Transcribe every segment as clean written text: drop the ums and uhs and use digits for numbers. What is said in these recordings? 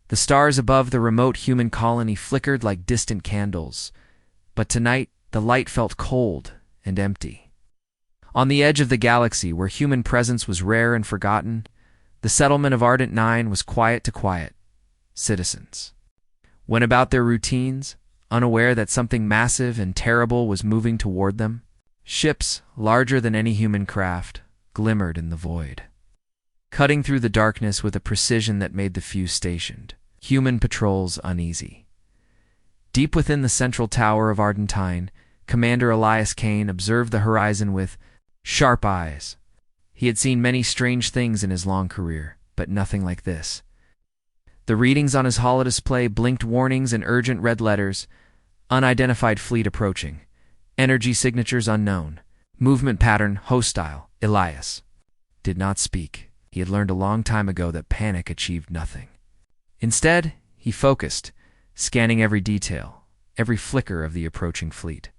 The stars above the remote human colony flickered like distant candles, but tonight the light felt cold and empty. On the edge of the galaxy, where human presence was rare and forgotten, the settlement of Ardent 9 was quiet to quiet. Citizens went about their routines, unaware that something massive and terrible was moving toward them. Ships, larger than any human craft, glimmered in the void, cutting through the darkness with a precision that made the few stationed human patrols uneasy. Deep within the central tower of Ardentine, Commander Elias Kane observed the horizon with sharp eyes. He had seen many strange things in his long career, but nothing like this. The readings on his holodisplay blinked warnings in urgent red letters: unidentified fleet approaching, energy signatures unknown, movement pattern hostile. Elias did not speak. He had learned a long time ago that panic achieved nothing. Instead, he focused, scanning every detail, every flicker of the approaching fleet.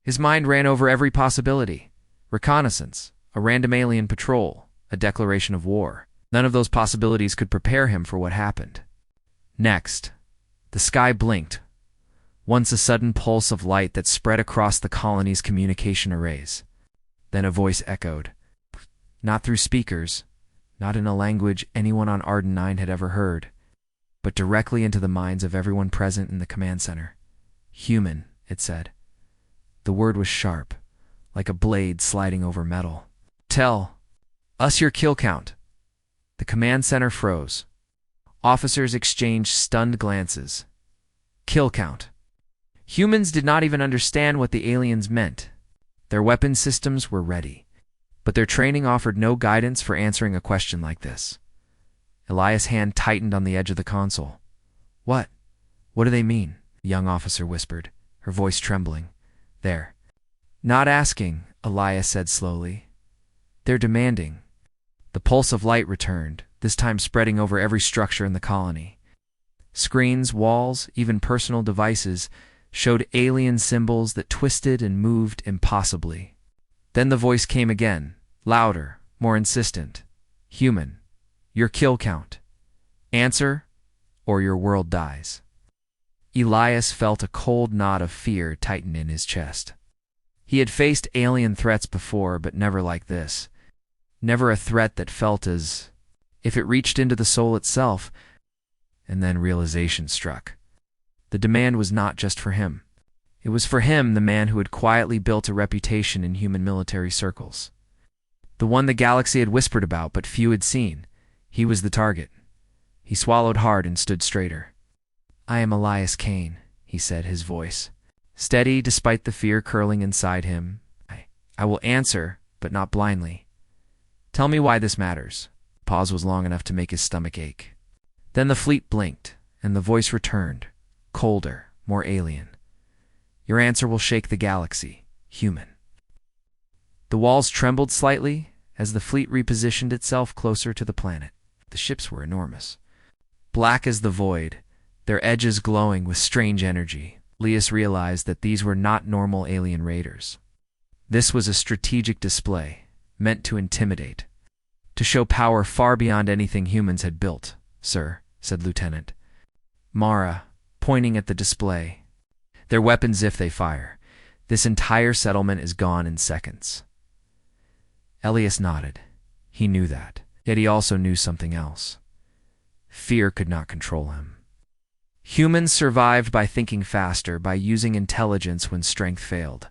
His mind ran over every possibility: reconnaissance, a random alien patrol, a declaration of war. None of those possibilities could prepare him for what happened. Next, the sky blinked, once a sudden pulse of light that spread across the colony's communication arrays. Then a voice echoed, not through speakers, not in a language anyone on Arden 9 had ever heard, but directly into the minds of everyone present in the command center. Human, it said. The word was sharp, like a blade sliding over metal. Tell us your kill count. The command center froze. Officers exchanged stunned glances. Kill count. Humans did not even understand what the aliens meant. Their weapon systems were ready, but their training offered no guidance for answering a question like this. Elias' hand tightened on the edge of the console. What? What do they mean? The young officer whispered, her voice trembling. They're not asking, Elias said slowly. They're demanding. The pulse of light returned, this time spreading over every structure in the colony. Screens, walls, even personal devices showed alien symbols that twisted and moved impossibly. Then the voice came again, louder, more insistent. Human, your kill count. Answer, or your world dies. Elias felt a cold knot of fear tighten in his chest. He had faced alien threats before, but never like this. Never a threat that felt as if it reached into the soul itself. And then realization struck. The demand was not just for him. It was for him, the man who had quietly built a reputation in human military circles. The one the galaxy had whispered about, but few had seen. He was the target. He swallowed hard and stood straighter. I am Elias Kane, he said, his voice steady despite the fear curling inside him. I will answer, but not blindly. Tell me why this matters. The pause was long enough to make his stomach ache. Then the fleet blinked, and the voice returned, colder, more alien. Your answer will shake the galaxy, human. The walls trembled slightly as the fleet repositioned itself closer to the planet. The ships were enormous. Black as the void, their edges glowing with strange energy. Elias realized that these were not normal alien raiders. This was a strategic display, meant to intimidate, to show power far beyond anything humans had built. Sir, said Lieutenant Mara, pointing at the display. Their weapons if they fire. This entire settlement is gone in seconds. Elias nodded. He knew that. Yet he also knew something else. Fear could not control him. Humans survived by thinking faster, by using intelligence when strength failed.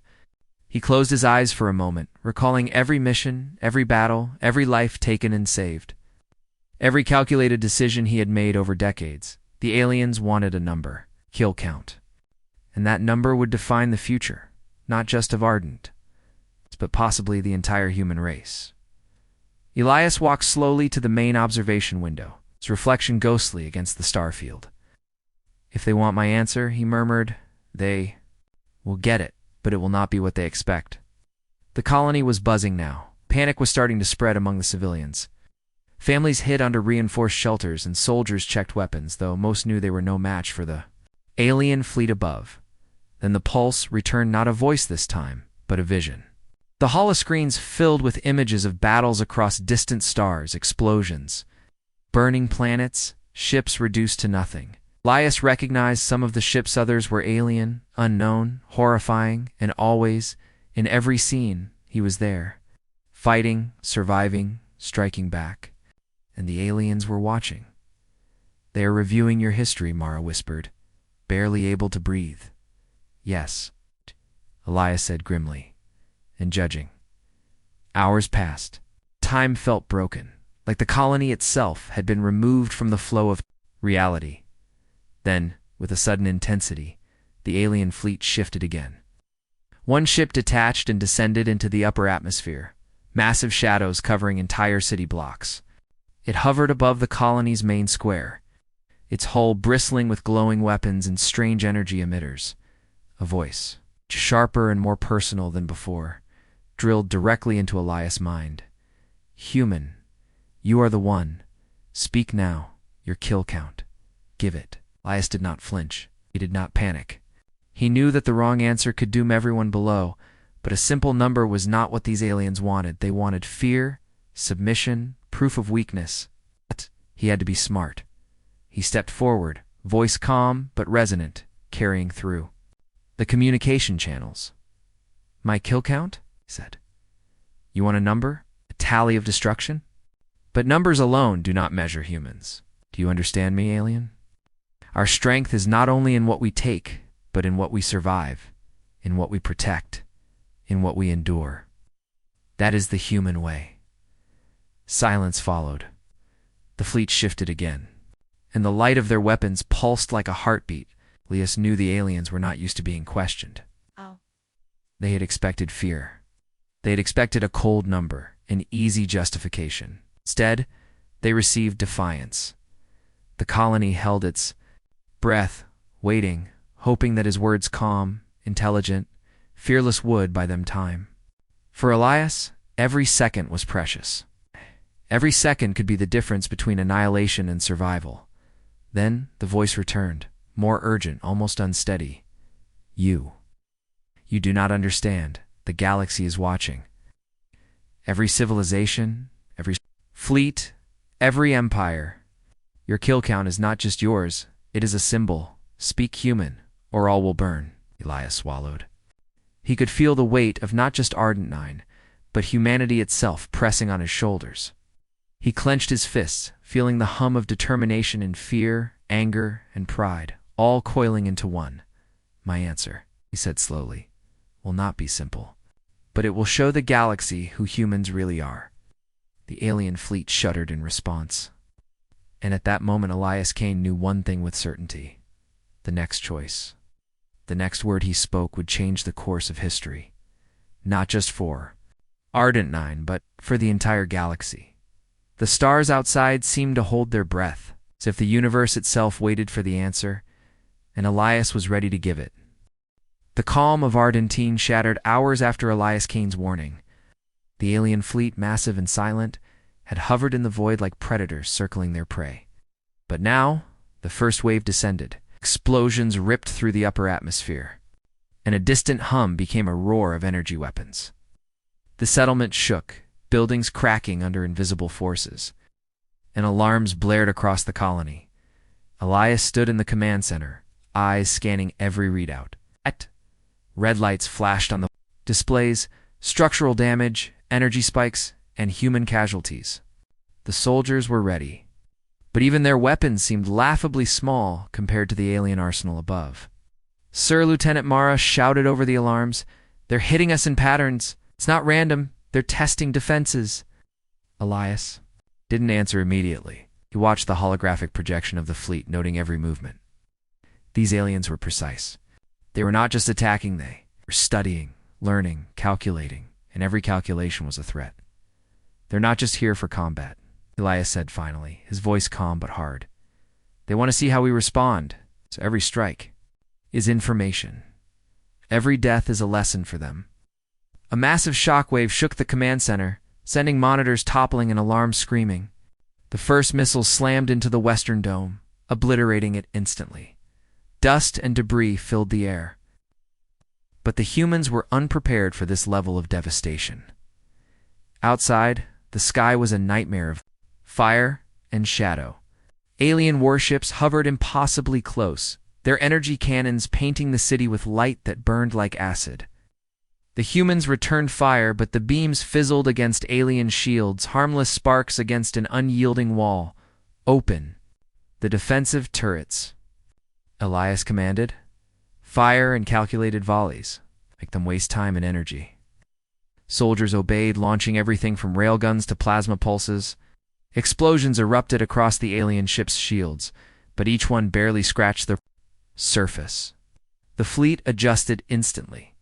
He closed his eyes for a moment, recalling every mission, every battle, every life taken and saved. Every calculated decision he had made over decades. The aliens wanted a number, kill count. And that number would define the future, not just of Ardent, but possibly the entire human race. Elias walked slowly to the main observation window, its reflection ghostly against the starfield. If they want my answer, he murmured, they will get it, but it will not be what they expect. The colony was buzzing now. Panic was starting to spread among the civilians. Families hid under reinforced shelters and soldiers checked weapons, though most knew they were no match for the alien fleet above. Then the pulse returned, not a voice this time, but a vision. The holoscreens filled with images of battles across distant stars, explosions, burning planets, ships reduced to nothing. Elias recognized some of the ships, others were alien, unknown, horrifying, and always, in every scene, he was there. Fighting, surviving, striking back. And the aliens were watching. "They are reviewing your history," Mara whispered, barely able to breathe. "Yes," Elias said grimly, and judging. Hours passed. Time felt broken, like the colony itself had been removed from the flow of reality. Then, with a sudden intensity, the alien fleet shifted again. One ship detached and descended into the upper atmosphere, massive shadows covering entire city blocks. It hovered above the colony's main square, its hull bristling with glowing weapons and strange energy emitters. A voice, sharper and more personal than before, drilled directly into Elias' mind. "Human, you are the one. Speak now. Your kill count. Give it." Elias did not flinch. He did not panic. He knew that the wrong answer could doom everyone below, but a simple number was not what these aliens wanted. They wanted fear, submission, proof of weakness. But he had to be smart. He stepped forward, voice calm but resonant, carrying through. "The communication channels." "My kill count?" he said. "You want a number? A tally of destruction? But numbers alone do not measure humans. Do you understand me, alien? Our strength is not only in what we take, but in what we survive, in what we protect, in what we endure. That is the human way." Silence followed. The fleet shifted again, and the light of their weapons pulsed like a heartbeat. Elias knew the aliens were not used to being questioned. Oh. They had expected fear. They had expected a cold number, an easy justification. Instead, they received defiance. The colony held its breath, waiting, hoping that his words, calm, intelligent, fearless, would buy them time. For Elias, every second was precious. Every second could be the difference between annihilation and survival. Then the voice returned, more urgent, almost unsteady. "You do not understand. The galaxy is watching. Every civilization, every fleet, every empire. Your kill count is not just yours, it is a symbol. Speak human, or all will burn." Elias swallowed. He could feel the weight of not just Ardent 9, but humanity itself pressing on his shoulders. He clenched his fists, feeling the hum of determination and fear, anger, and pride, all coiling into one. "My answer," he said slowly, "will not be simple, but it will show the galaxy who humans really are." The alien fleet shuddered in response. And at that moment, Elias Kane knew one thing with certainty. The next choice, the next word he spoke would change the course of history. Not just for Ardent 9, but for the entire galaxy. The stars outside seemed to hold their breath, as if the universe itself waited for the answer, and Elias was ready to give it. The calm of Ardentine shattered hours after Elias Kane's warning. The alien fleet, massive and silent, had hovered in the void like predators circling their prey. But now, the first wave descended. Explosions ripped through the upper atmosphere, and a distant hum became a roar of energy weapons. The settlement shook, buildings cracking under invisible forces, and alarms blared across the colony. Elias stood in the command center, eyes scanning every readout. Red lights flashed on the displays, structural damage, energy spikes, and human casualties. The soldiers were ready, but even their weapons seemed laughably small compared to the alien arsenal above. "Sir," Lieutenant Mara shouted over the alarms, "they're hitting us in patterns. It's not random. They're testing defenses." Elias didn't answer immediately. He watched the holographic projection of the fleet, noting every movement. These aliens were precise. They were not just attacking, they were studying, learning, calculating, and every calculation was a threat. "They're not just here for combat," Elias said finally, his voice calm but hard. "They want to see how we respond, so every strike is information. Every death is a lesson for them." A massive shockwave shook the command center, sending monitors toppling and alarms screaming. The first missile slammed into the western dome, obliterating it instantly. Dust and debris filled the air. But the humans were unprepared for this level of devastation. Outside, the sky was a nightmare of fire and shadow. Alien warships hovered impossibly close, their energy cannons painting the city with light that burned like acid. The humans returned fire, but the beams fizzled against alien shields, harmless sparks against an unyielding wall. Open the defensive turrets, Elias commanded. Fire in calculated volleys. Make them waste time and energy. Soldiers obeyed, launching everything from railguns to plasma pulses. Explosions erupted across the alien ship's shields, but each one barely scratched the surface. The fleet adjusted instantly,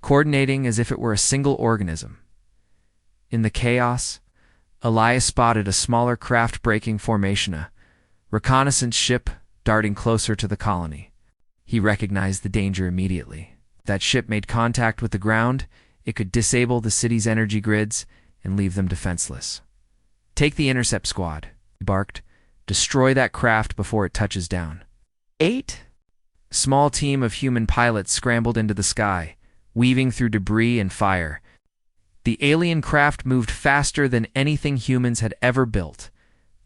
coordinating as if it were a single organism. In the chaos, Elias spotted a smaller craft breaking formation, a reconnaissance ship darting closer to the colony. He recognized the danger immediately. If that ship made contact with the ground, it could disable the city's energy grids and leave them defenseless. "Take the intercept squad," he barked. "Destroy that craft before it touches down." 8. A small team of human pilots scrambled into the sky, weaving through debris and fire. The alien craft moved faster than anything humans had ever built,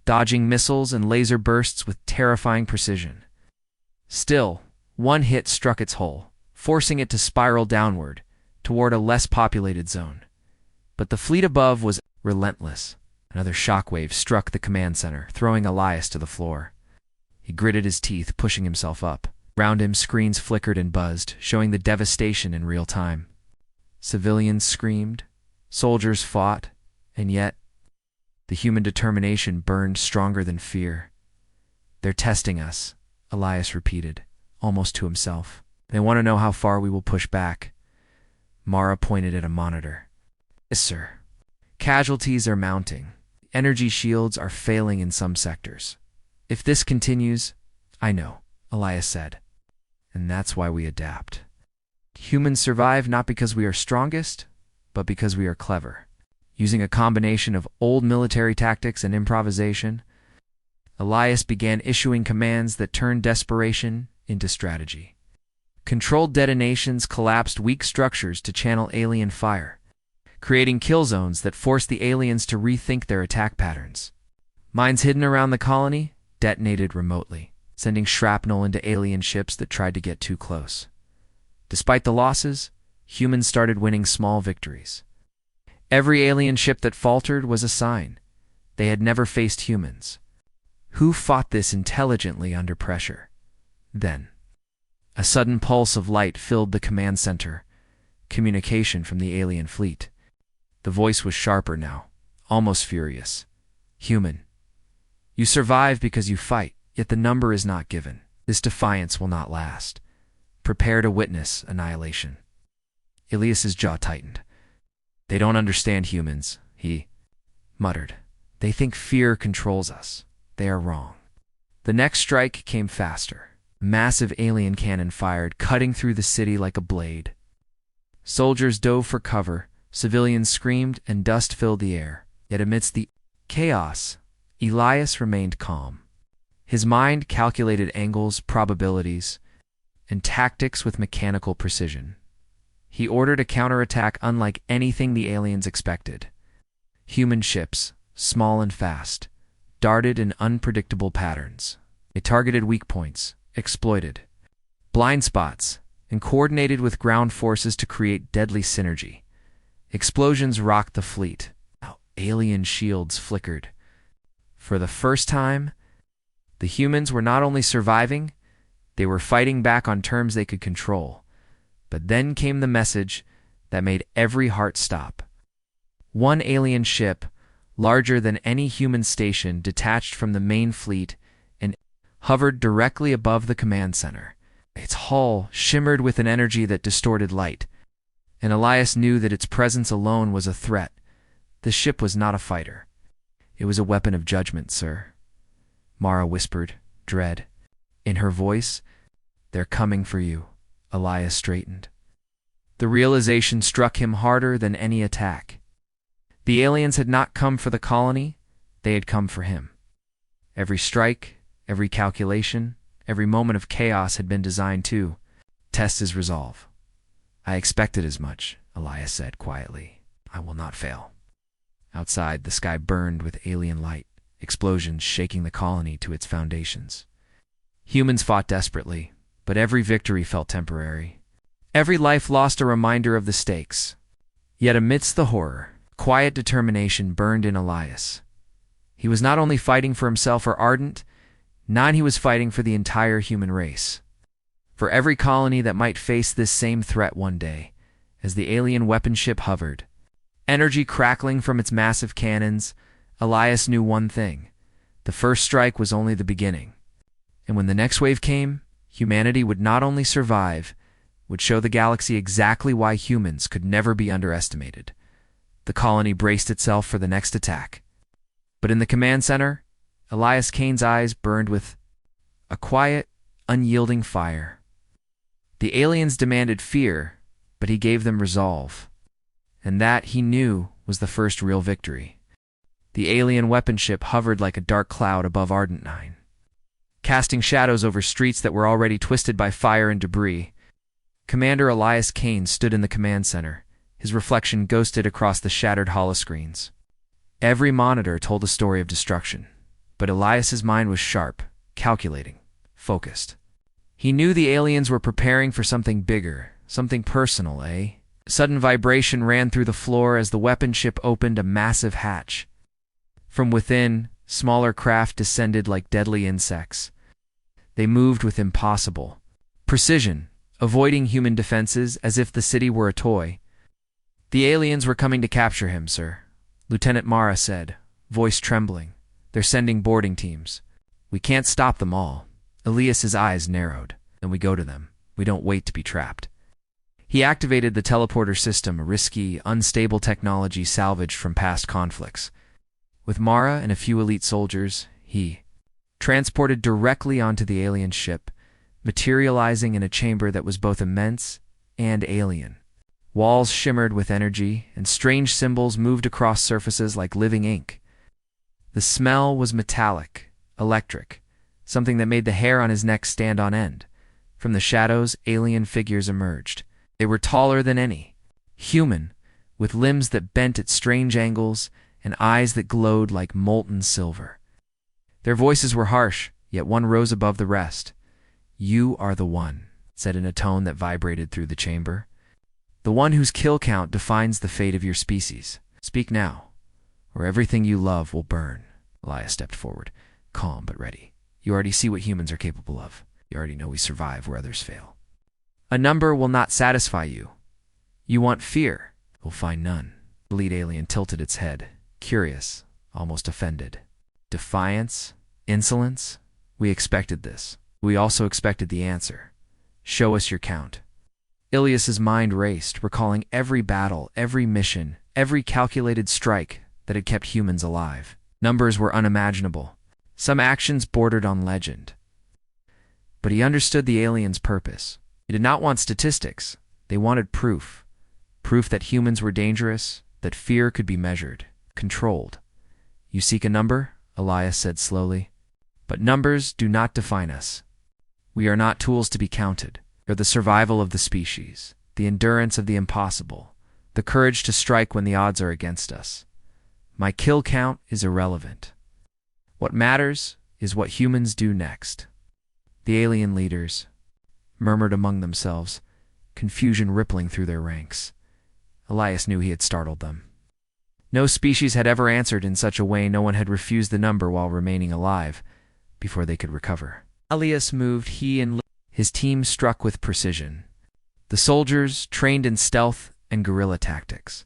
dodging missiles and laser bursts with terrifying precision. Still, one hit struck its hull, forcing it to spiral downward, toward a less populated zone. But the fleet above was relentless. Another shockwave struck the command center, throwing Elias to the floor. He gritted his teeth, pushing himself up. Round him, screens flickered and buzzed, showing the devastation in real time. Civilians screamed, soldiers fought, and yet the human determination burned stronger than fear. "They're testing us," Elias repeated, almost to himself. "They want to know how far we will push back." Mara pointed at a monitor. "Yes, sir. Casualties are mounting. Energy shields are failing in some sectors. If this continues..." "I know," Elias said. "And that's why we adapt. Humans survive not because we are strongest, but because we are clever." Using a combination of old military tactics and improvisation, Elias began issuing commands that turned desperation into strategy. Controlled detonations collapsed weak structures to channel alien fire, creating kill zones that forced the aliens to rethink their attack patterns. Mines hidden around the colony detonated remotely, sending shrapnel into alien ships that tried to get too close. Despite the losses, humans started winning small victories. Every alien ship that faltered was a sign they had never faced humans, who fought this intelligently under pressure. Then, a sudden pulse of light filled the command center, communication from the alien fleet. The voice was sharper now, almost furious. "Human, you survive because you fight, yet the number is not given. This defiance will not last. Prepare to witness annihilation." Elias's jaw tightened. "They don't understand humans," he muttered. "They think fear controls us. They are wrong." The next strike came faster. A massive alien cannon fired, cutting through the city like a blade. Soldiers dove for cover, civilians screamed, and dust filled the air. Yet amidst the chaos, Elias remained calm. His mind calculated angles, probabilities, and tactics with mechanical precision. He ordered a counterattack unlike anything the aliens expected. Human ships, small and fast, darted in unpredictable patterns. They targeted weak points, exploited blind spots, and coordinated with ground forces to create deadly synergy. Explosions rocked the fleet. Alien shields flickered. For the first time, the humans were not only surviving, they were fighting back on terms they could control. But then came the message that made every heart stop. One alien ship, larger than any human station, detached from the main fleet and hovered directly above the command center. Its hull shimmered with an energy that distorted light, and Elias knew that its presence alone was a threat. The ship was not a fighter. "It was a weapon of judgment, sir," Mara whispered, dread in her voice. "They're coming for you." Elias straightened. The realization struck him harder than any attack. The aliens had not come for the colony, they had come for him. Every strike, every calculation, every moment of chaos had been designed to test his resolve. "I expected as much," Elias said quietly. "I will not fail." Outside, the sky burned with alien light. explosions shaking the colony to its foundations. Humans fought desperately, but every victory felt temporary. Every life lost a reminder of the stakes. Yet amidst the horror, quiet determination burned in Elias. He was not only fighting for himself or Ardent, he was fighting for the entire human race. For every colony that might face this same threat one day, as the alien weapon ship hovered, energy crackling from its massive cannons, Elias knew one thing: the first strike was only the beginning. And when the next wave came, humanity would not only survive, would show the galaxy exactly why humans could never be underestimated. The colony braced itself for the next attack. But in the command center, Elias Kane's eyes burned with a quiet, unyielding fire. The aliens demanded fear, but he gave them resolve. And that, he knew, was the first real victory. The alien weapon ship hovered like a dark cloud above Ardent 9, casting shadows over streets that were already twisted by fire and debris. Commander Elias Kane stood in the command center, his reflection ghosted across the shattered holoscreens. Every monitor told a story of destruction, but Elias's mind was sharp, calculating, focused. He knew the aliens were preparing for something bigger, something personal, Sudden vibration ran through the floor as the weapon ship opened a massive hatch. From within, smaller craft descended like deadly insects. They moved with impossible precision, avoiding human defenses as if the city were a toy. "The aliens were coming to capture him, sir," Lieutenant Mara said, voice trembling. "They're sending boarding teams. We can't stop them all." Elias's eyes narrowed. "Then we go to them. We don't wait to be trapped." He activated the teleporter system, a risky, unstable technology salvaged from past conflicts. With Mara and a few elite soldiers, he transported directly onto the alien ship, materializing in a chamber that was both immense and alien. Walls shimmered with energy, and strange symbols moved across surfaces like living ink. The smell was metallic, electric, something that made the hair on his neck stand on end. From the shadows, alien figures emerged. They were taller than any, human, with limbs that bent at strange angles and eyes that glowed like molten silver. Their voices were harsh, yet one rose above the rest. "You are the one," said in a tone that vibrated through the chamber. "The one whose kill count defines the fate of your species. Speak now, or everything you love will burn." Elias stepped forward, calm but ready. "You already see what humans are capable of. You already know we survive where others fail. A number will not satisfy you. You want fear. You'll find none." The lead alien tilted its head, curious, almost offended. "Defiance? Insolence? We expected this. We also expected the answer. Show us your count." Ilias's mind raced, recalling every battle, every mission, every calculated strike that had kept humans alive. Numbers were unimaginable. Some actions bordered on legend. But he understood the aliens' purpose. They did not want statistics. They wanted proof. Proof that humans were dangerous, that fear could be measured, controlled. "You seek a number?" Elias said slowly. "But numbers do not define us. We are not tools to be counted. They're the survival of the species, the endurance of the impossible, the courage to strike when the odds are against us. My kill count is irrelevant. What matters is what humans do next." The alien leaders murmured among themselves, confusion rippling through their ranks. Elias knew he had startled them. No species had ever answered in such a way. No one had refused the number while remaining alive before they could recover. Elias moved, he and his team struck with precision. The soldiers, trained in stealth and guerrilla tactics,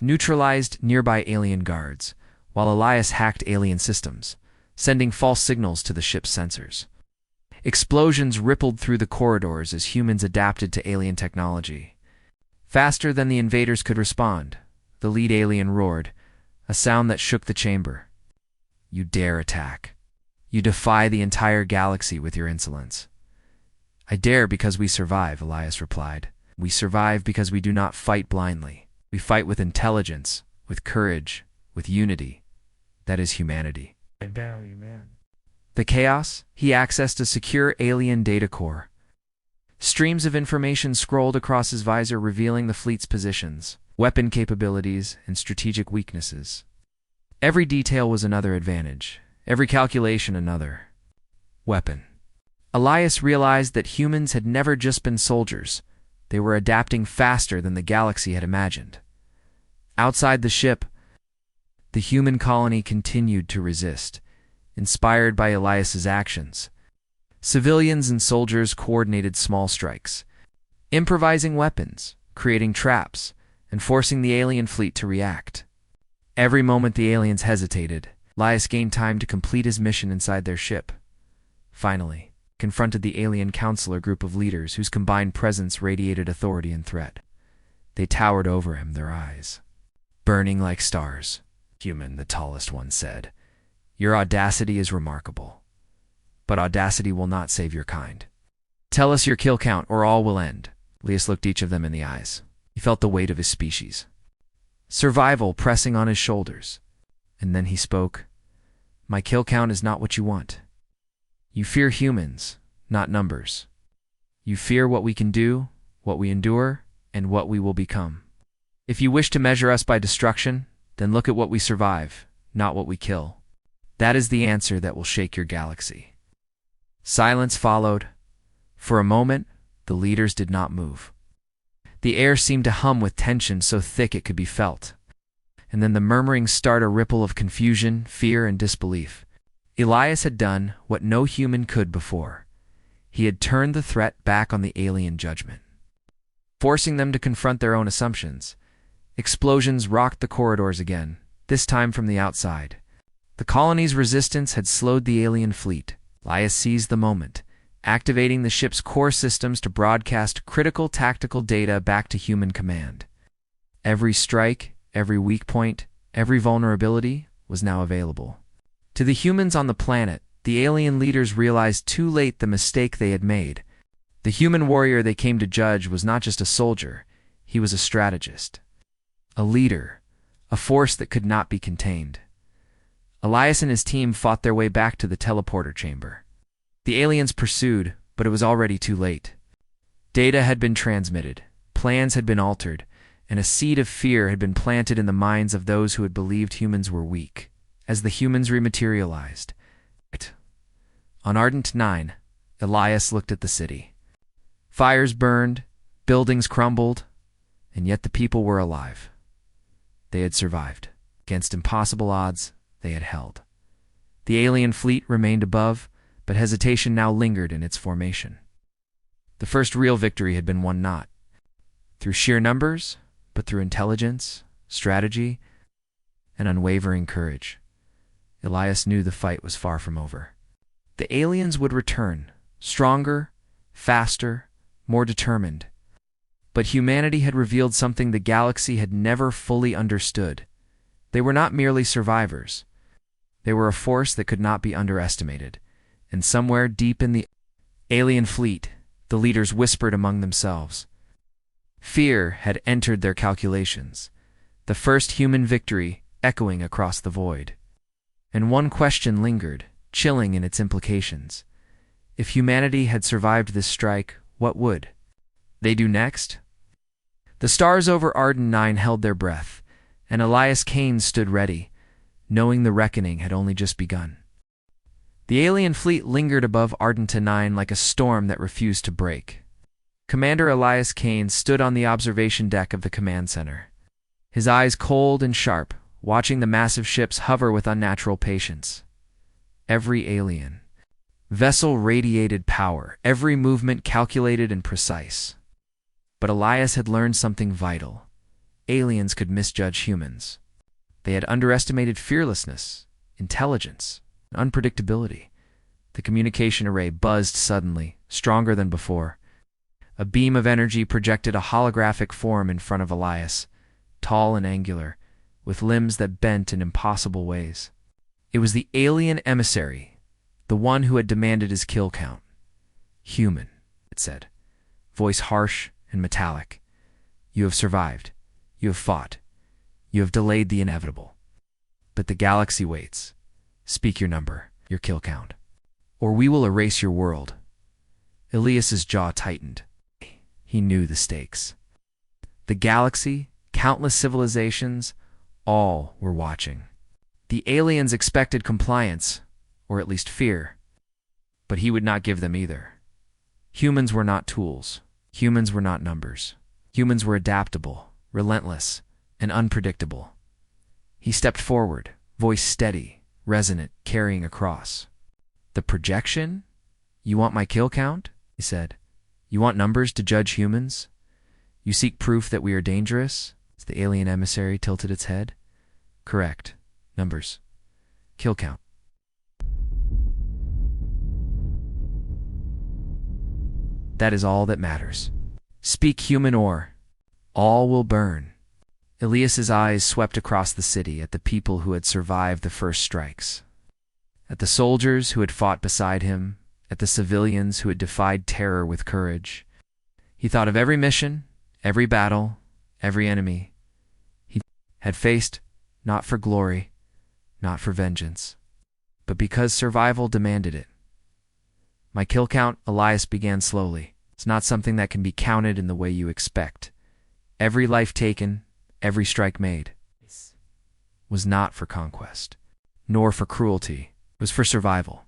neutralized nearby alien guards, while Elias hacked alien systems, sending false signals to the ship's sensors. Explosions rippled through the corridors as humans adapted to alien technology. Faster than the invaders could respond, the lead alien roared, a sound that shook the chamber. "You dare attack. You defy the entire galaxy with your insolence." "I dare because we survive," Elias replied. "We survive because we do not fight blindly. We fight with intelligence, with courage, with unity. That is humanity." I value man. The chaos, he accessed a secure alien data core. Streams of information scrolled across his visor, revealing the fleet's positions, weapon capabilities, and strategic weaknesses. Every detail was another advantage, every calculation another weapon. Elias realized that humans had never just been soldiers. They were adapting faster than the galaxy had imagined. Outside the ship, the human colony continued to resist, inspired by Elias's actions. Civilians and soldiers coordinated small strikes, improvising weapons, creating traps, and forcing the alien fleet to react. Every moment the aliens hesitated, Elias gained time to complete his mission inside their ship. Finally, confronted the alien counselor group of leaders whose combined presence radiated authority and threat. They towered over him, their eyes burning like stars. "Human," the tallest one said, "your audacity is remarkable. But audacity will not save your kind. Tell us your kill count or all will end." Elias looked each of them in the eyes. He felt the weight of his species, survival pressing on his shoulders. And then he spoke. "My kill count is not what you want. You fear humans, not numbers. You fear what we can do, what we endure, and what we will become. If you wish to measure us by destruction, then look at what we survive, not what we kill. That is the answer that will shake your galaxy." Silence followed. For a moment, the leaders did not move. The air seemed to hum with tension so thick it could be felt. And then the murmurings started a ripple of confusion, fear, and disbelief. Elias had done what no human could before. He had turned the threat back on the alien judgment, forcing them to confront their own assumptions. Explosions rocked the corridors again, this time from the outside. The colony's resistance had slowed the alien fleet. Elias seized the moment, activating the ship's core systems to broadcast critical tactical data back to human command. Every strike, every weak point, every vulnerability was now available. To the humans on the planet, the alien leaders realized too late the mistake they had made. The human warrior they came to judge was not just a soldier, he was a strategist, a leader, a force that could not be contained. Elias and his team fought their way back to the teleporter chamber. The aliens pursued, but it was already too late. Data had been transmitted, plans had been altered, and a seed of fear had been planted in the minds of those who had believed humans were weak. As the humans rematerialized, on Ardent 9, Elias looked at the city. Fires burned, buildings crumbled, and yet the people were alive. They had survived. Against impossible odds, they had held. The alien fleet remained above, but hesitation now lingered in its formation. The first real victory had been won not through sheer numbers, but through intelligence, strategy, and unwavering courage. Elias knew the fight was far from over. The aliens would return, stronger, faster, more determined. But humanity had revealed something the galaxy had never fully understood. They were not merely survivors. They were a force that could not be underestimated. And somewhere deep in the alien fleet, the leaders whispered among themselves. Fear had entered their calculations, the first human victory echoing across the void. And one question lingered, chilling in its implications. If humanity had survived this strike, what would they do next? The stars over Arden 9 held their breath, and Elias Kane stood ready, knowing the reckoning had only just begun. The alien fleet lingered above Ardenta 9 like a storm that refused to break. Commander Elias Kane stood on the observation deck of the command center, his eyes cold and sharp, watching the massive ships hover with unnatural patience. Every alien vessel radiated power, every movement calculated and precise. But Elias had learned something vital. Aliens could misjudge humans. They had underestimated fearlessness, intelligence, and unpredictability. The communication array buzzed suddenly, stronger than before. A beam of energy projected a holographic form in front of Elias, tall and angular, with limbs that bent in impossible ways. It was the alien emissary, the one who had demanded his kill count. "Human," it said, voice harsh and metallic. "You have survived. You have fought. You have delayed the inevitable. But the galaxy waits. Speak your number, your kill count, or we will erase your world." Elias's jaw tightened. He knew the stakes. The galaxy, countless civilizations, all were watching. The aliens expected compliance, or at least fear. But he would not give them either. Humans were not tools. Humans were not numbers. Humans were adaptable, relentless, and unpredictable. He stepped forward, voice steady, resonant, carrying a cross. "The projection? You want my kill count?" he said. "You want numbers to judge humans? You seek proof that we are dangerous?" The alien emissary tilted its head. "Correct. Numbers. Kill count." "That is all that matters. Speak human or all will burn." Elias's eyes swept across the city at the people who had survived the first strikes, at the soldiers who had fought beside him, at the civilians who had defied terror with courage. He thought of every mission, every battle, every enemy he had faced, not for glory, not for vengeance, but because survival demanded it. "My kill count," Elias began slowly, "is not something that can be counted in the way you expect. Every life taken, every strike made, was not for conquest, nor for cruelty. It was for survival.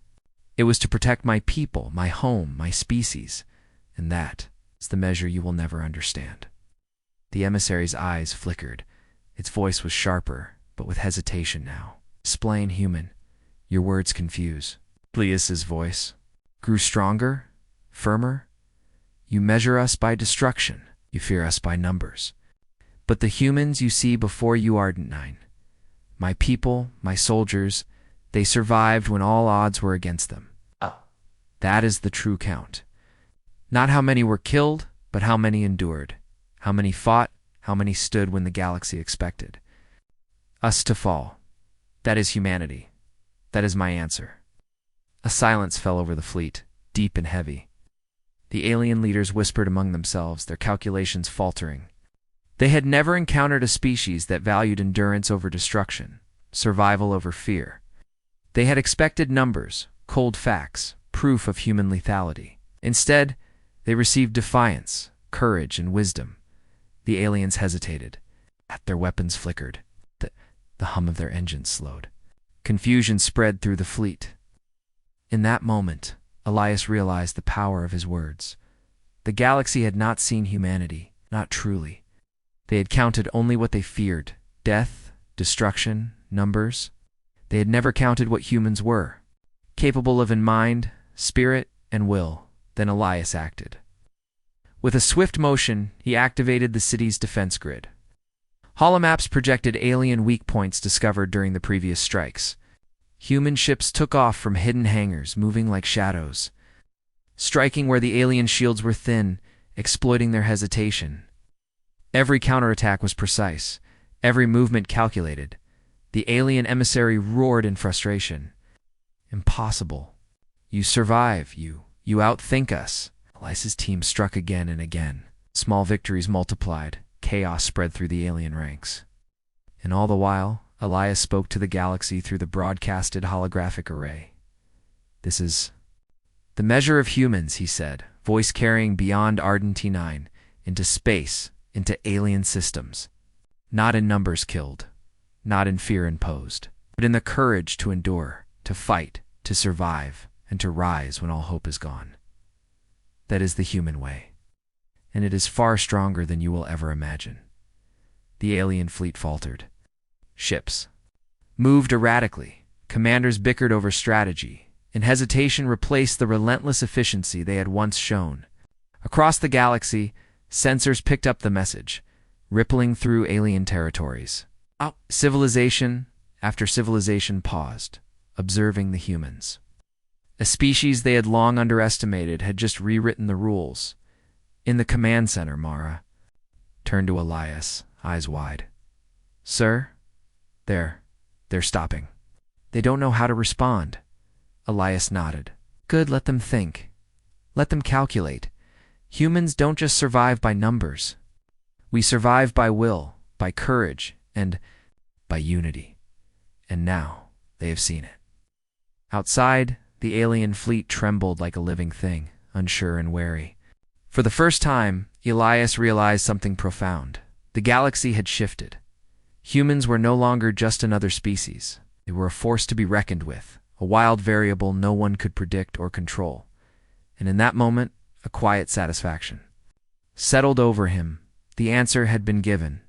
It was to protect my people, my home, my species, and that is the measure you will never understand." The emissary's eyes flickered. Its voice was sharper, but with hesitation now. "Explain, human. Your words confuse." Elias's voice grew stronger, firmer. "You measure us by destruction. You fear us by numbers. But the humans you see before you are nine. My people, my soldiers, they survived when all odds were against them. That is the true count. Not how many were killed, but how many endured. How many fought, how many stood when the galaxy expected us to fall. That is humanity. That is my answer." A silence fell over the fleet, deep and heavy. The alien leaders whispered among themselves, their calculations faltering. They had never encountered a species that valued endurance over destruction, survival over fear. They had expected numbers, cold facts, proof of human lethality. Instead, they received defiance, courage, and wisdom. The aliens hesitated. Their weapons flickered. The hum of their engines slowed. Confusion spread through the fleet. In that moment, Elias realized the power of his words. The galaxy had not seen humanity, not truly. They had counted only what they feared: death, destruction, numbers. They had never counted what humans were, capable of in mind, spirit, and will. Then Elias acted. With a swift motion, he activated the city's defense grid. Holomaps projected alien weak points discovered during the previous strikes. Human ships took off from hidden hangars, moving like shadows, striking where the alien shields were thin, exploiting their hesitation. Every counterattack was precise, every movement calculated. The alien emissary roared in frustration. "Impossible. You survive. You outthink us." Elias's team struck again and again. Small victories multiplied. Chaos spread through the alien ranks. And all the while, Elias spoke to the galaxy through the broadcasted holographic array. "This is the measure of humans," he said, voice carrying beyond Arden-T9, into space, into alien systems. Not in numbers killed, not in fear imposed, but in the courage to endure, to fight, to survive, and to rise when all hope is gone. That is the human way, and it is far stronger than you will ever imagine. The alien fleet faltered. Ships moved erratically. Commanders bickered over strategy, and hesitation replaced the relentless efficiency they had once shown. Across the galaxy, sensors picked up the message, rippling through alien territories. Civilization after civilization paused, observing the humans. A species they had long underestimated had just rewritten the rules. In the command center, Mara turned to Elias, eyes wide. "Sir? They're stopping. They don't know how to respond." Elias nodded. "Good, let them think. Let them calculate. Humans don't just survive by numbers. We survive by will, by courage, and by unity." And now they have seen it. Outside, the alien fleet trembled like a living thing, unsure and wary. For the first time, Elias realized something profound. The galaxy had shifted. Humans were no longer just another species. They were a force to be reckoned with, a wild variable no one could predict or control. And in that moment, a quiet satisfaction settled over him. The answer had been given.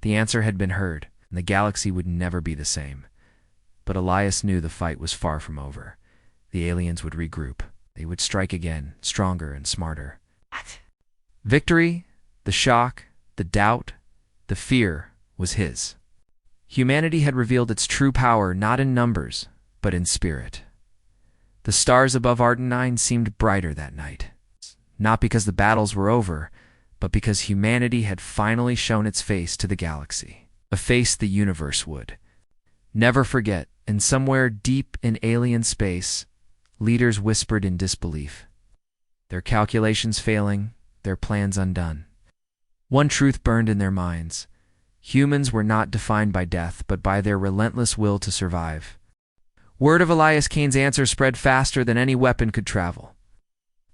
The answer had been heard, and the galaxy would never be the same. But Elias knew the fight was far from over. The aliens would regroup. They would strike again, stronger and smarter. Victory, the shock, the doubt, the fear was his. Humanity had revealed its true power not in numbers, but in spirit. The stars above Arden 9 seemed brighter that night, not because the battles were over, but because humanity had finally shown its face to the galaxy, a face the universe would never forget. And somewhere deep in alien space, leaders whispered in disbelief, their calculations failing, their plans undone. One truth burned in their minds: humans were not defined by death, but by their relentless will to survive. Word of Elias Kane's answer spread faster than any weapon could travel.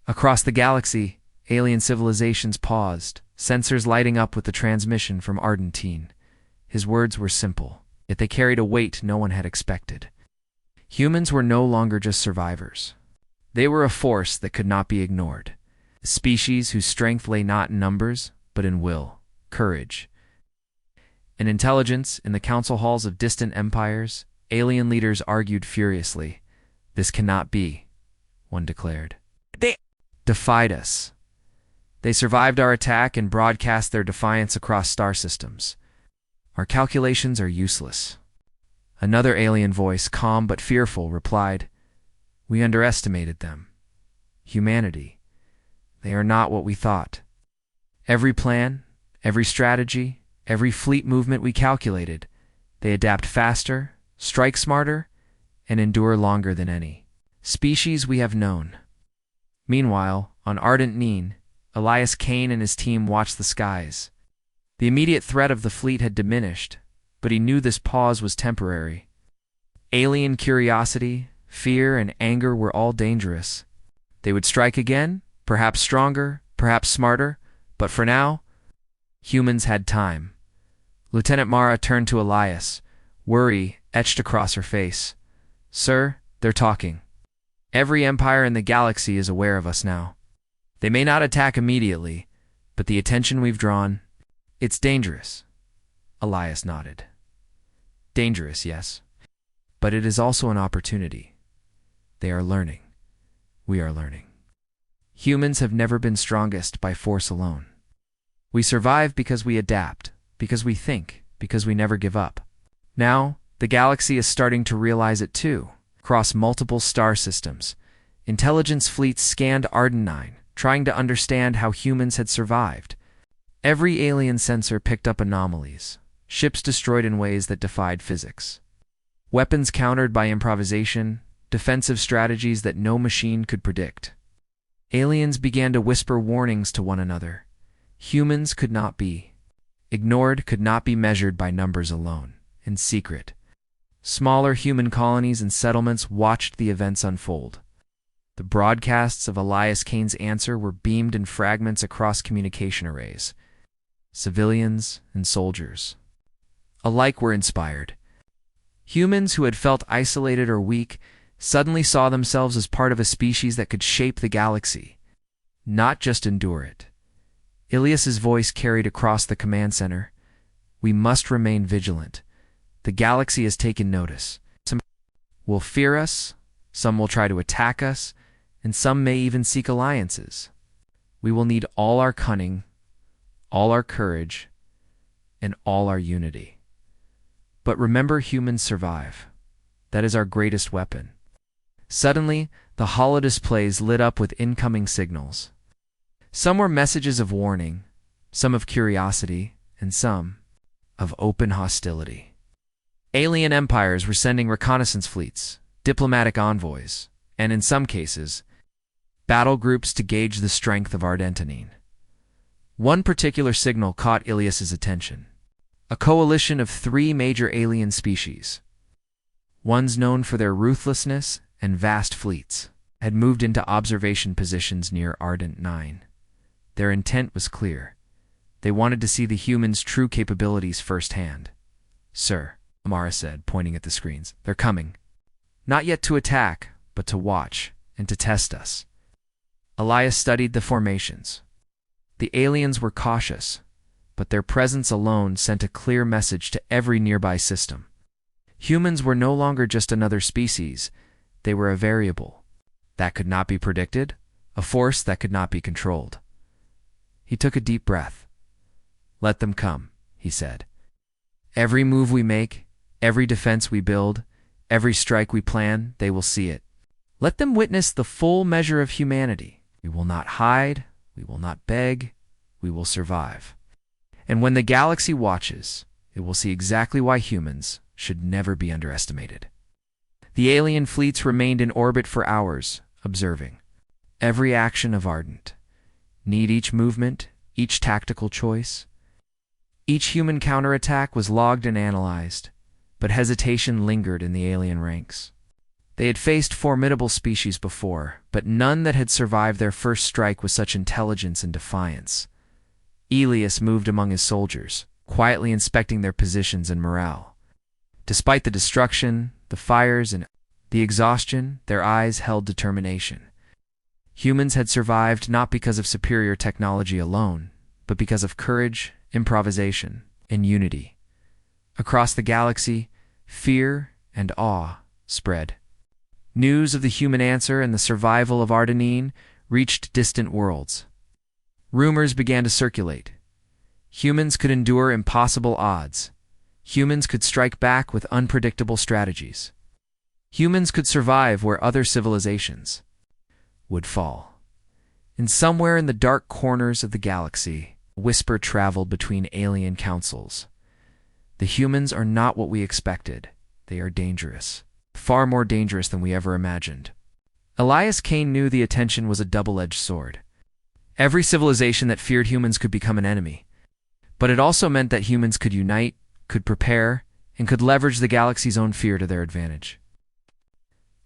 Across the galaxy, alien civilizations paused, sensors lighting up with the transmission from Ardentine. His words were simple, yet they carried a weight no one had expected. Humans were no longer just survivors. They were a force that could not be ignored. A species whose strength lay not in numbers, but in will, courage, and intelligence. In the council halls of distant empires, alien leaders argued furiously. This cannot be, one declared. They defied us. They survived our attack and broadcast their defiance across star systems. Our calculations are useless. Another alien voice, calm but fearful, replied, We underestimated them. Humanity. They are not what we thought. Every plan, every strategy, every fleet movement we calculated, they adapt faster, strike smarter, and endure longer than any species we have known. Meanwhile, on Ardent Nine, Elias Kane and his team watched the skies. The immediate threat of the fleet had diminished, but he knew this pause was temporary. Alien curiosity, fear, and anger were all dangerous. They would strike again, perhaps stronger, perhaps smarter, but for now, humans had time. Lieutenant Mara turned to Elias, worry etched across her face. Sir, they're talking. Every empire in the galaxy is aware of us now. They may not attack immediately, but the attention we've drawn, it's dangerous. Elias nodded. Dangerous, yes. But it is also an opportunity. They are learning. We are learning. Humans have never been strongest by force alone. We survive because we adapt, because we think, because we never give up. Now, the galaxy is starting to realize it too. Across multiple star systems, intelligence fleets scanned Arden 9, trying to understand how humans had survived. Every alien sensor picked up anomalies, ships destroyed in ways that defied physics, weapons countered by improvisation, defensive strategies that no machine could predict. Aliens began to whisper warnings to one another. Humans could not be ignored, could not be measured by numbers alone. In secret, smaller human colonies and settlements watched the events unfold. The broadcasts of Elias Kane's answer were beamed in fragments across communication arrays. Civilians and soldiers alike were inspired. Humans who had felt isolated or weak suddenly saw themselves as part of a species that could shape the galaxy, not just endure it. Ilias's voice carried across the command center. We must remain vigilant. The galaxy has taken notice. Some will fear us, some will try to attack us, and some may even seek alliances. We will need all our cunning, all our courage, and all our unity. But remember, humans survive. That is our greatest weapon. Suddenly, the holodisplays lit up with incoming signals. Some were messages of warning, some of curiosity, and some of open hostility. Alien empires were sending reconnaissance fleets, diplomatic envoys, and in some cases, battle groups to gauge the strength of Ardentanine. One particular signal caught Ilias's attention. A coalition of 3 major alien species, ones known for their ruthlessness and vast fleets, had moved into observation positions near Ardent 9. Their intent was clear. They wanted to see the humans' true capabilities firsthand. Sir, Amara said, pointing at the screens. They're coming. not yet to attack, but to watch and to test us. Elias studied the formations. The aliens were cautious, but their presence alone sent a clear message to every nearby system. Humans were no longer just another species, they were a variable that could not be predicted, a force that could not be controlled. He took a deep breath. "Let them come," he said. "Every move we make, every defense we build, every strike we plan, they will see it. Let them witness the full measure of humanity. We will not hide, we will not beg, we will survive. And when the galaxy watches, it will see exactly why humans should never be underestimated." The alien fleets remained in orbit for hours, observing every action of Ardent, each movement, each tactical choice. Each human counterattack was logged and analyzed, but hesitation lingered in the alien ranks. They had faced formidable species before, but none that had survived their first strike with such intelligence and defiance. Elias moved among his soldiers, quietly inspecting their positions and morale. Despite the destruction, the fires, and the exhaustion, their eyes held determination. Humans had survived not because of superior technology alone, but because of courage, improvisation, and unity. Across the galaxy, fear and awe spread. News of the human answer and the survival of Ardenine reached distant worlds. Rumors began to circulate. Humans could endure impossible odds. Humans could strike back with unpredictable strategies. Humans could survive where other civilizations would fall. And somewhere in the dark corners of the galaxy, a whisper traveled between alien councils. The humans are not what we expected. They are dangerous. Far more dangerous than we ever imagined. Elias Kane knew the attention was a double-edged sword. Every civilization that feared humans could become an enemy. But it also meant that humans could unite, could prepare, and could leverage the galaxy's own fear to their advantage.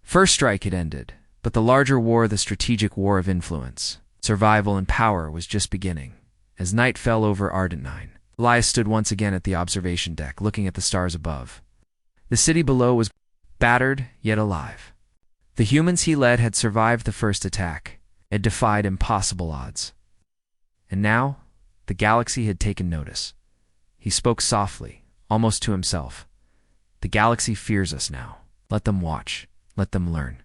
First Strike had ended, but the larger war, the strategic war of influence, survival, and power was just beginning. As night fell over Ardenine, Elias stood once again at the observation deck, looking at the stars above. The city below was battered, yet alive. The humans he led had survived the first attack, had defied impossible odds. And now, the galaxy had taken notice. He spoke softly, almost to himself. "The galaxy fears us now. Let them watch. Let them learn.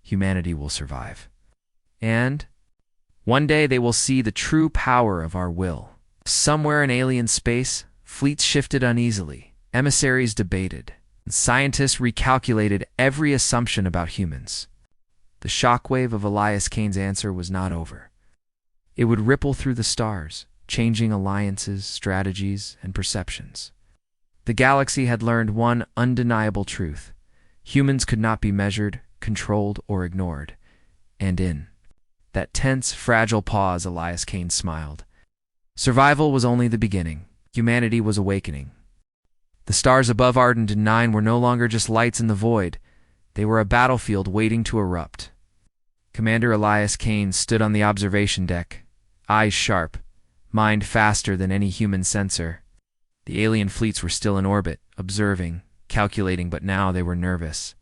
Humanity will survive. And one day they will see the true power of our will." Somewhere in alien space, fleets shifted uneasily, emissaries debated, and scientists recalculated every assumption about humans. The shockwave of Elias Kane's answer was not over. It would ripple through the stars, changing alliances, strategies, and perceptions. The galaxy had learned one undeniable truth. Humans could not be measured, controlled, or ignored. And in that tense, fragile pause, Elias Kane smiled. Survival was only the beginning. Humanity was awakening. The stars above Ardent 9 were no longer just lights in the void. They were a battlefield waiting to erupt. Commander Elias Kane stood on the observation deck, eyes sharp, mind faster than any human sensor. The alien fleets were still in orbit, observing, calculating, but now they were nervous.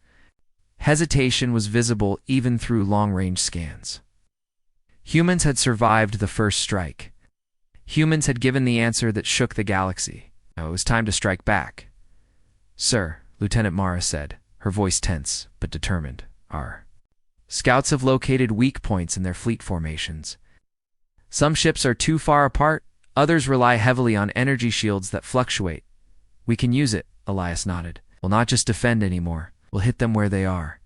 Hesitation was visible even through long-range scans. Humans had survived the first strike. Humans had given the answer that shook the galaxy. Now it was time to strike back. "Sir," Lieutenant Mara said, her voice tense but determined, "Our scouts have located weak points in their fleet formations. Some ships are too far apart, others rely heavily on energy shields that fluctuate. We can use it," Elias nodded. "We'll not just defend anymore, we'll hit them where they are.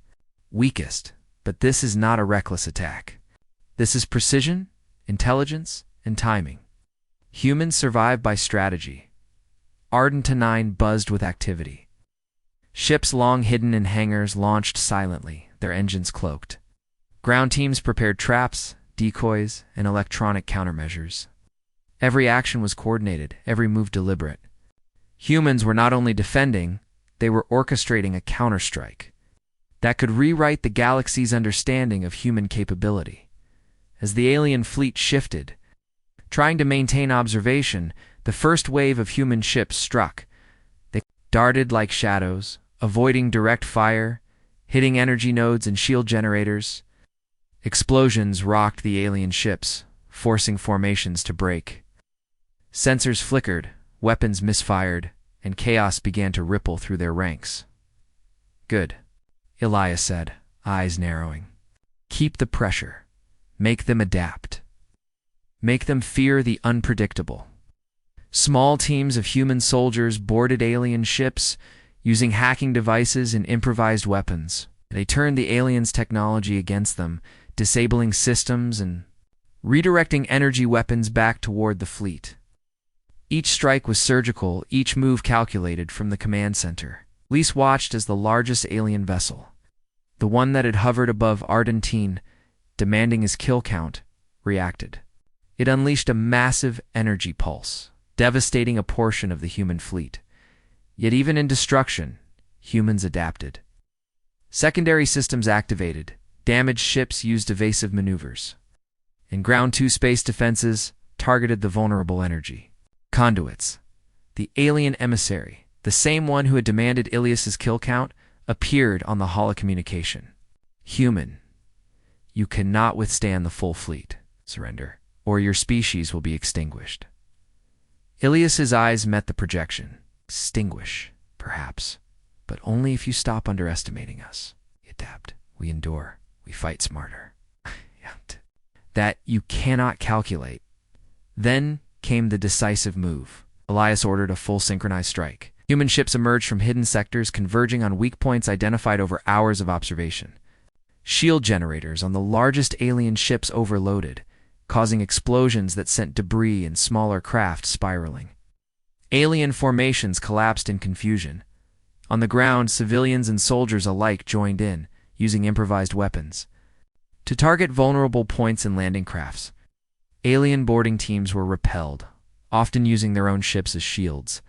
Weakest, but this is not a reckless attack. This is precision, intelligence, and timing. Humans survive by strategy." Ardent 9 buzzed with activity. Ships long hidden in hangars launched silently, their engines cloaked. Ground teams prepared traps, decoys, and electronic countermeasures. Every action was coordinated, every move deliberate. Humans were not only defending, they were orchestrating a counterstrike that could rewrite the galaxy's understanding of human capability. As the alien fleet shifted, trying to maintain observation, the first wave of human ships struck. They darted like shadows, avoiding direct fire, hitting energy nodes and shield generators. Explosions rocked the alien ships, forcing formations to break. Sensors flickered, weapons misfired, and chaos began to ripple through their ranks. "Good," Elias said, eyes narrowing. "Keep the pressure. Make them adapt. Make them fear the unpredictable." Small teams of human soldiers boarded alien ships, using hacking devices and improvised weapons. They turned the aliens' technology against them, disabling systems and redirecting energy weapons back toward the fleet. Each strike was surgical, each move calculated from the command center. Lise watched as the largest alien vessel, the one that had hovered above Argentine, demanding his kill count, reacted. It unleashed a massive energy pulse, devastating a portion of the human fleet. Yet even in destruction, humans adapted. Secondary systems activated, damaged ships used evasive maneuvers, and ground-to space defenses targeted the vulnerable energy conduits. The alien emissary, the same one who had demanded Ilias's kill count, appeared on the holocommunication. "Human, you cannot withstand the full fleet. Surrender, or your species will be extinguished." Ilias's eyes met the projection. "Extinguish, perhaps, but only if you stop underestimating us. We adapt, we endure, we fight smarter." That you cannot calculate. Then came the decisive move. Elias ordered a full synchronized strike. Human ships emerged from hidden sectors, converging on weak points identified over hours of observation. Shield generators on the largest alien ships overloaded, causing explosions that sent debris and smaller craft spiraling. Alien formations collapsed in confusion. On the ground, civilians and soldiers alike joined in, using improvised weapons to target vulnerable points and landing crafts. Alien boarding teams were repelled, often using their own ships as shields.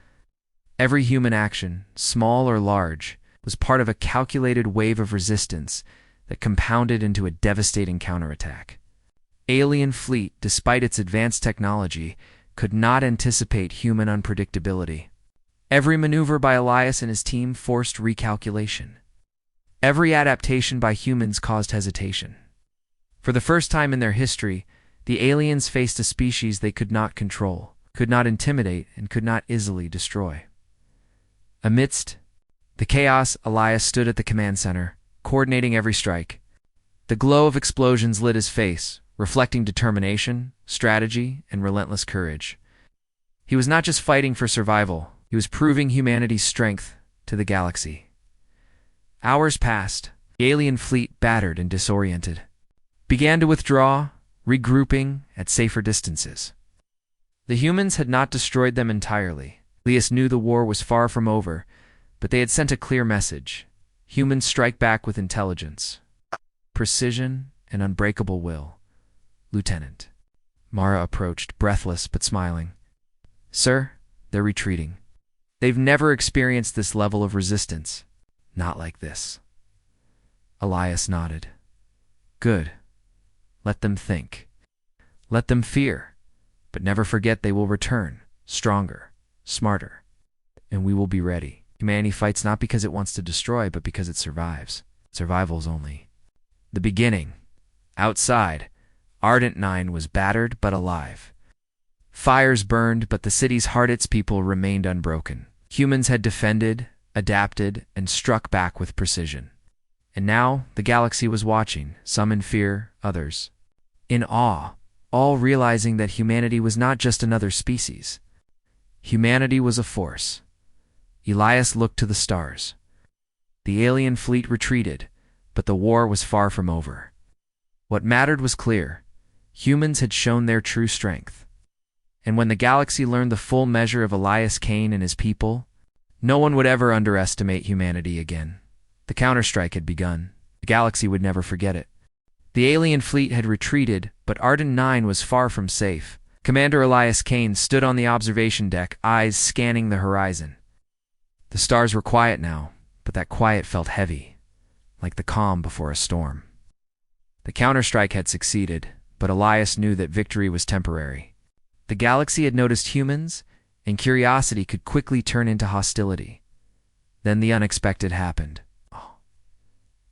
Every human action, small or large, was part of a calculated wave of resistance that compounded into a devastating counterattack. Alien fleet, despite its advanced technology, could not anticipate human unpredictability. Every maneuver by Elias and his team forced recalculation. Every adaptation by humans caused hesitation. For the first time in their history, the aliens faced a species they could not control, could not intimidate, and could not easily destroy. Amidst the chaos, Elias stood at the command center, coordinating every strike. The glow of explosions lit his face, reflecting determination, strategy, and relentless courage. He was not just fighting for survival, he was proving humanity's strength to the galaxy. Hours passed. The alien fleet, battered and disoriented, began to withdraw, regrouping at safer distances. The humans had not destroyed them entirely. Elias knew the war was far from over, but they had sent a clear message. Humans strike back with intelligence, precision, and unbreakable will. "Lieutenant." Mara approached, breathless but smiling. "Sir, they're retreating. They've never experienced this level of resistance. Not like this." Elias nodded. "Good. Let them think. Let them fear. But never forget they will return, stronger, smarter. And we will be ready. Humanity fights not because it wants to destroy, but because it survives. Survival's only the beginning." Outside, Argentine was battered but alive. Fires burned, but the city's heart, its people, remained unbroken. Humans had defended, adapted, and struck back with precision. And now the galaxy was watching, some in fear, others in awe, all realizing that humanity was not just another species. Humanity was a force. Elias looked to the stars. The alien fleet retreated, but the war was far from over. What mattered was clear. Humans had shown their true strength. And when the galaxy learned the full measure of Elias Kane and his people, no one would ever underestimate humanity again. The counterstrike had begun. The galaxy would never forget it. The alien fleet had retreated, but Arden 9 was far from safe. Commander Elias Kane stood on the observation deck, eyes scanning the horizon. The stars were quiet now, but that quiet felt heavy, like the calm before a storm. The counterstrike had succeeded, but Elias knew that victory was temporary. The galaxy had noticed humans, and curiosity could quickly turn into hostility. Then the unexpected happened.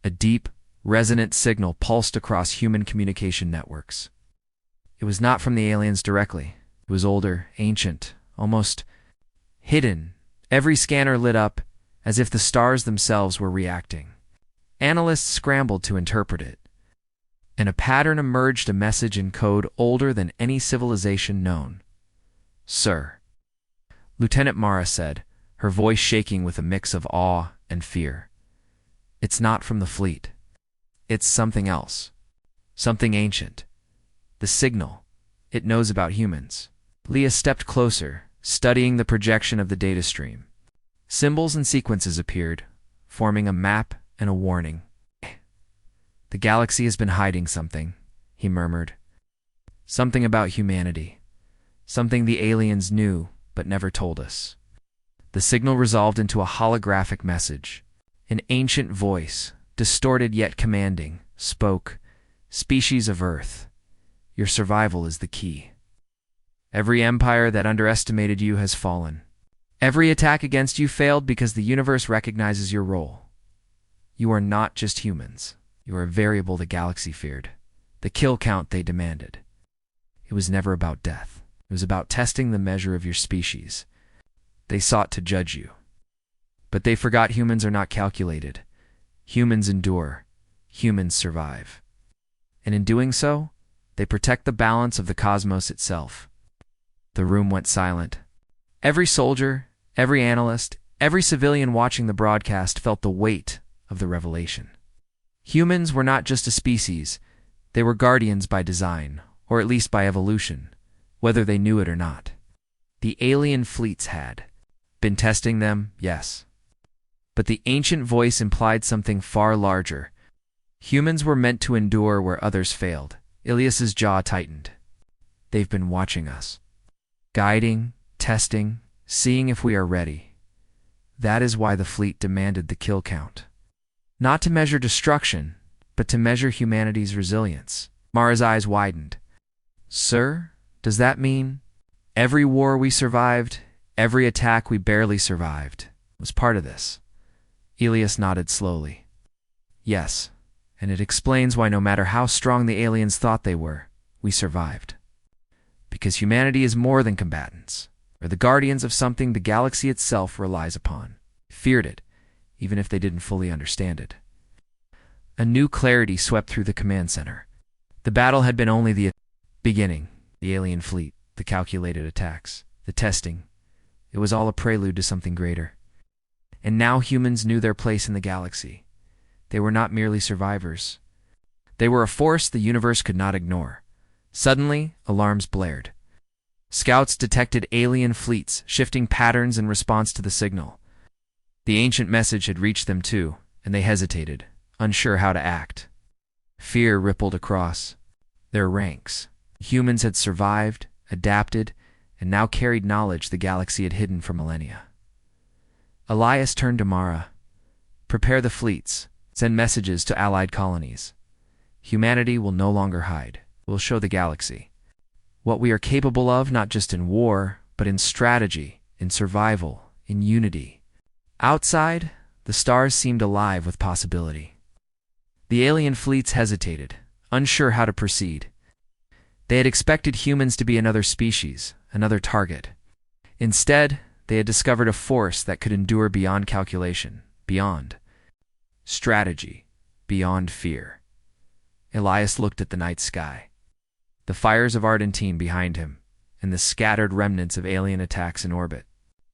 A deep, resonant signal pulsed across human communication networks. It was not from the aliens directly. It was older, ancient, almost hidden. Every scanner lit up as if the stars themselves were reacting. Analysts scrambled to interpret it, and a pattern emerged, a message in code older than any civilization known. "Sir," Lieutenant Mara said, her voice shaking with a mix of awe and fear. "It's not from the fleet. It's something else. Something ancient. The signal. It knows about humans." Leah stepped closer, studying the projection of the data stream. Symbols and sequences appeared, forming a map and a warning. "The galaxy has been hiding something," he murmured. "Something about humanity. Something the aliens knew but never told us." The signal resolved into a holographic message. An ancient voice, distorted yet commanding, spoke, "Species of Earth, your survival is the key. Every empire that underestimated you has fallen. Every attack against you failed because the universe recognizes your role. You are not just humans. You are a variable the galaxy feared, the kill count they demanded. It was never about death. It was about testing the measure of your species. They sought to judge you. But they forgot humans are not calculated. Humans endure. Humans survive. And in doing so, they protect the balance of the cosmos itself." The room went silent. Every soldier, every analyst, every civilian watching the broadcast felt the weight of the revelation. Humans were not just a species. They were guardians by design, or at least by evolution, whether they knew it or not. The alien fleets had been testing them, yes. But the ancient voice implied something far larger. Humans were meant to endure where others failed. Ilias's jaw tightened. "They've been watching us. Guiding, testing, seeing if we are ready. That is why the fleet demanded the kill count. Not to measure destruction, but to measure humanity's resilience." Mara's eyes widened. "Sir, does that mean every war we survived, every attack we barely survived, was part of this?" Ilias nodded slowly. "Yes, and it explains why no matter how strong the aliens thought they were, we survived. Because humanity is more than combatants, or the guardians of something the galaxy itself relies upon. Feared it, even if they didn't fully understand it." A new clarity swept through the command center. The battle had been only the beginning. The alien fleet, the calculated attacks, the testing. It was all a prelude to something greater. And now humans knew their place in the galaxy. They were not merely survivors. They were a force the universe could not ignore. Suddenly, alarms blared. Scouts detected alien fleets, shifting patterns in response to the signal. The ancient message had reached them too, and they hesitated, unsure how to act. Fear rippled across their ranks. Humans had survived, adapted, and now carried knowledge the galaxy had hidden for millennia. Elias turned to Mara. "Prepare the fleets. Send messages to allied colonies. Humanity will no longer hide. We'll show the galaxy what we are capable of, not just in war, but in strategy, in survival, in unity." Outside, the stars seemed alive with possibility. The alien fleets hesitated, unsure how to proceed. They had expected humans to be another species, another target. Instead, they had discovered a force that could endure beyond calculation, beyond strategy, beyond fear. Elias looked at the night sky. The fires of Argentine behind him, and the scattered remnants of alien attacks in orbit.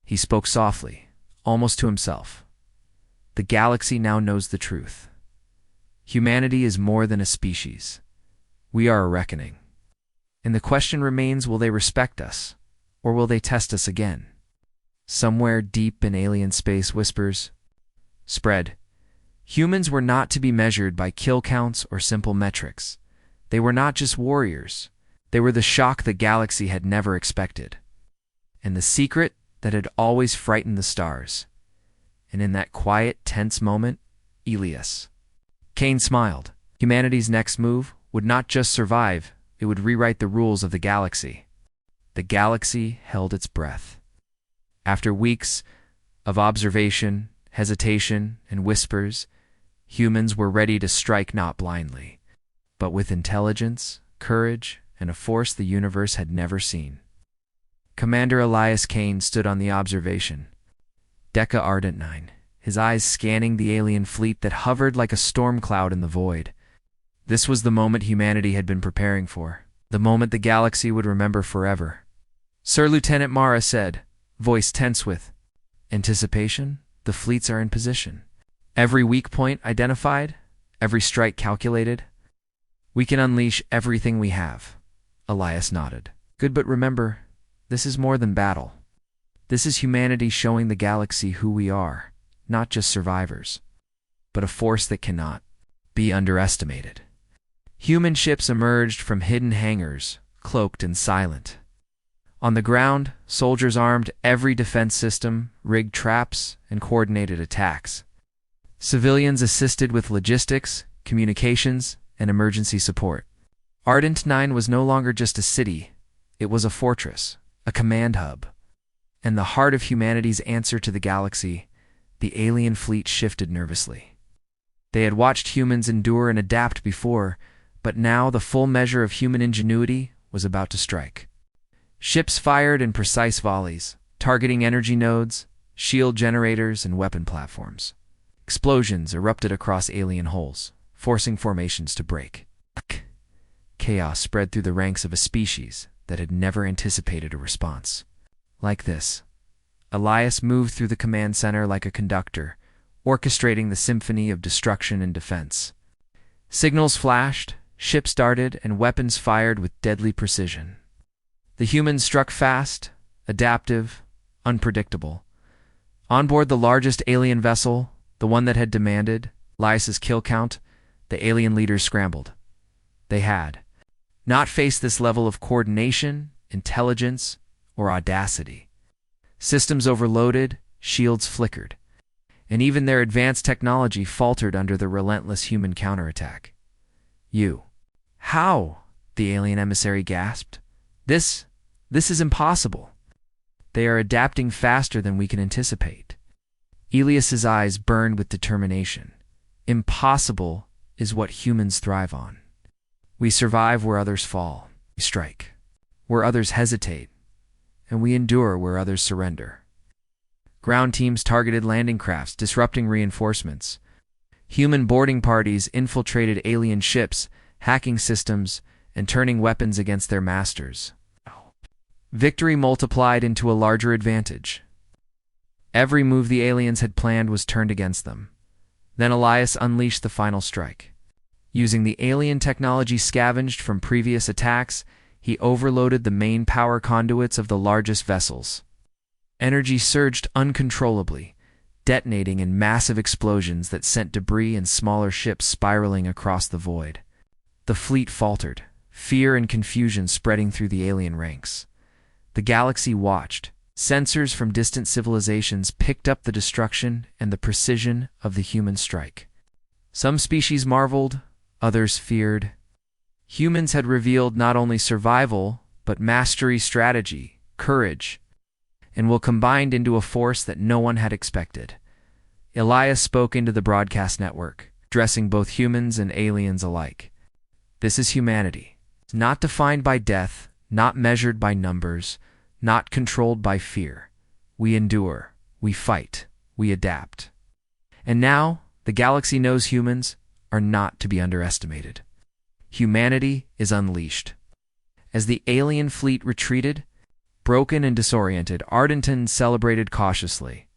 He spoke softly, almost to himself. "The galaxy now knows the truth. Humanity is more than a species. We are a reckoning. And the question remains, will they respect us, or will they test us again?" Somewhere deep in alien space, whispers spread. Humans were not to be measured by kill counts or simple metrics. They were not just warriors. They were the shock the galaxy had never expected, and the secret that had always frightened the stars. And in that quiet, tense moment, Elias. Kane smiled. Humanity's next move would not just survive, it would rewrite the rules of the galaxy. The galaxy held its breath. After weeks of observation, hesitation, and whispers, Humans were ready to strike not blindly, but with intelligence, courage, and a force the universe had never seen. Commander Elias Kane stood on the observation Deca Ardent 9, his eyes scanning the alien fleet that hovered like a storm cloud in the void. This was the moment humanity had been preparing for, the moment the galaxy would remember forever. Sir Lieutenant Mara said, voice tense with anticipation, the fleets are in position. Every weak point identified, every strike calculated. We can unleash everything we have. Elias nodded. Good, but remember, this is more than battle. This is humanity showing the galaxy who we are, not just survivors, but a force that cannot be underestimated. Human ships emerged from hidden hangars, cloaked and silent. On the ground, soldiers armed every defense system, rigged traps, and coordinated attacks. Civilians assisted with logistics, communications, and emergency support. Ardent 9 was no longer just a city, it was a fortress, a command hub. And the heart of humanity's answer to the galaxy, the alien fleet shifted nervously. They had watched humans endure and adapt before, but now the full measure of human ingenuity was about to strike. Ships fired in precise volleys, targeting energy nodes, shield generators, and weapon platforms. Explosions erupted across alien hulls, forcing formations to break. Chaos spread through the ranks of a species that had never anticipated a response. Like this, Elias moved through the command center like a conductor, orchestrating the symphony of destruction and defense. Signals flashed, ships darted, and weapons fired with deadly precision. The humans struck fast, adaptive, unpredictable. On board the largest alien vessel, the one that had demanded Elias's kill count, the alien leaders scrambled. They had not faced this level of coordination, intelligence, or audacity. Systems overloaded, shields flickered, and even their advanced technology faltered under the relentless human counterattack. How? The alien emissary gasped. This is impossible. They are adapting faster than we can anticipate. Elias's eyes burned with determination. Impossible is what humans thrive on. We survive where others fall. We strike where others hesitate, and we endure where others surrender. Ground teams targeted landing crafts, disrupting reinforcements. Human boarding parties infiltrated alien ships, hacking systems, and turning weapons against their masters. Victory multiplied into a larger advantage. Every move the aliens had planned was turned against them. Then Elias unleashed the final strike. Using the alien technology scavenged from previous attacks, he overloaded the main power conduits of the largest vessels. Energy surged uncontrollably, detonating in massive explosions that sent debris and smaller ships spiraling across the void. The fleet faltered, fear and confusion spreading through the alien ranks. The galaxy watched. Sensors from distant civilizations picked up the destruction and the precision of the human strike. Some species marveled, others feared. Humans had revealed not only survival, but mastery, strategy, courage, and were combined into a force that no one had expected. Elias spoke into the broadcast network, addressing both humans and aliens alike. This is humanity. It's not defined by death, not measured by numbers, not controlled by fear. We endure, we fight, we adapt. And now, the galaxy knows humans are not to be underestimated. Humanity is unleashed. As the alien fleet retreated, broken and disoriented, Ardenton celebrated cautiously.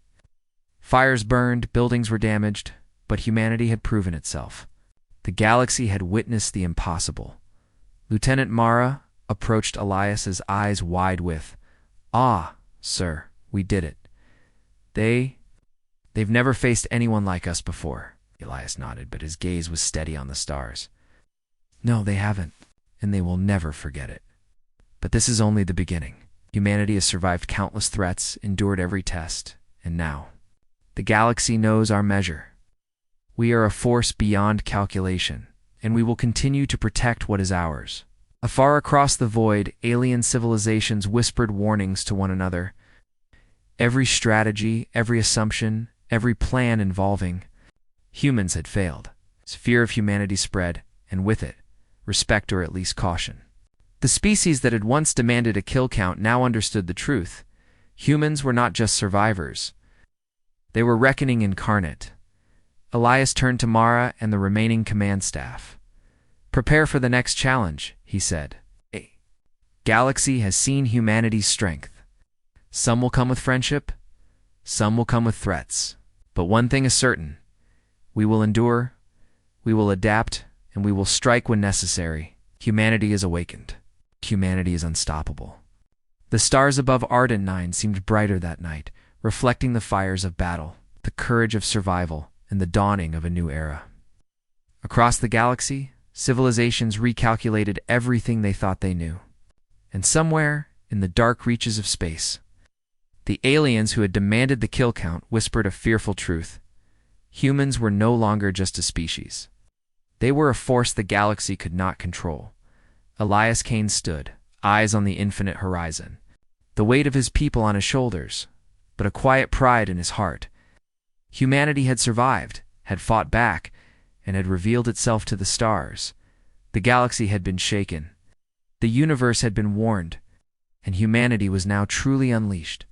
Fires burned, buildings were damaged, but humanity had proven itself. The galaxy had witnessed the impossible. Lieutenant Mara approached Elias's eyes wide with, "Ah, sir, we did it. They've never faced anyone like us before." Elias nodded, but his gaze was steady on the stars. "No, they haven't, and they will never forget it. But this is only the beginning. Humanity has survived countless threats, endured every test, and now the galaxy knows our measure. We are a force beyond calculation, and we will continue to protect what is ours." Afar across the void, alien civilizations whispered warnings to one another. Every strategy, every assumption, every plan involving Humans had failed. Fear of humanity spread, and with it, respect or at least caution. The species that had once demanded a kill count now understood the truth. Humans were not just survivors. They were reckoning incarnate. Elias turned to Mara and the remaining command staff. "Prepare for the next challenge," he said. "A galaxy has seen humanity's strength. Some will come with friendship, some will come with threats. But one thing is certain. We will endure, we will adapt, and we will strike when necessary. Humanity is awakened. Humanity is unstoppable." The stars above Arden 9 seemed brighter that night, reflecting the fires of battle, the courage of survival, and the dawning of a new era. Across the galaxy, civilizations recalculated everything they thought they knew. And somewhere, in the dark reaches of space, the aliens who had demanded the kill count whispered a fearful truth. Humans were no longer just a species. They were a force the galaxy could not control. Elias Kane stood, eyes on the infinite horizon, the weight of his people on his shoulders, but a quiet pride in his heart. Humanity had survived, had fought back, and had revealed itself to the stars. The galaxy had been shaken. The universe had been warned, and humanity was now truly unleashed.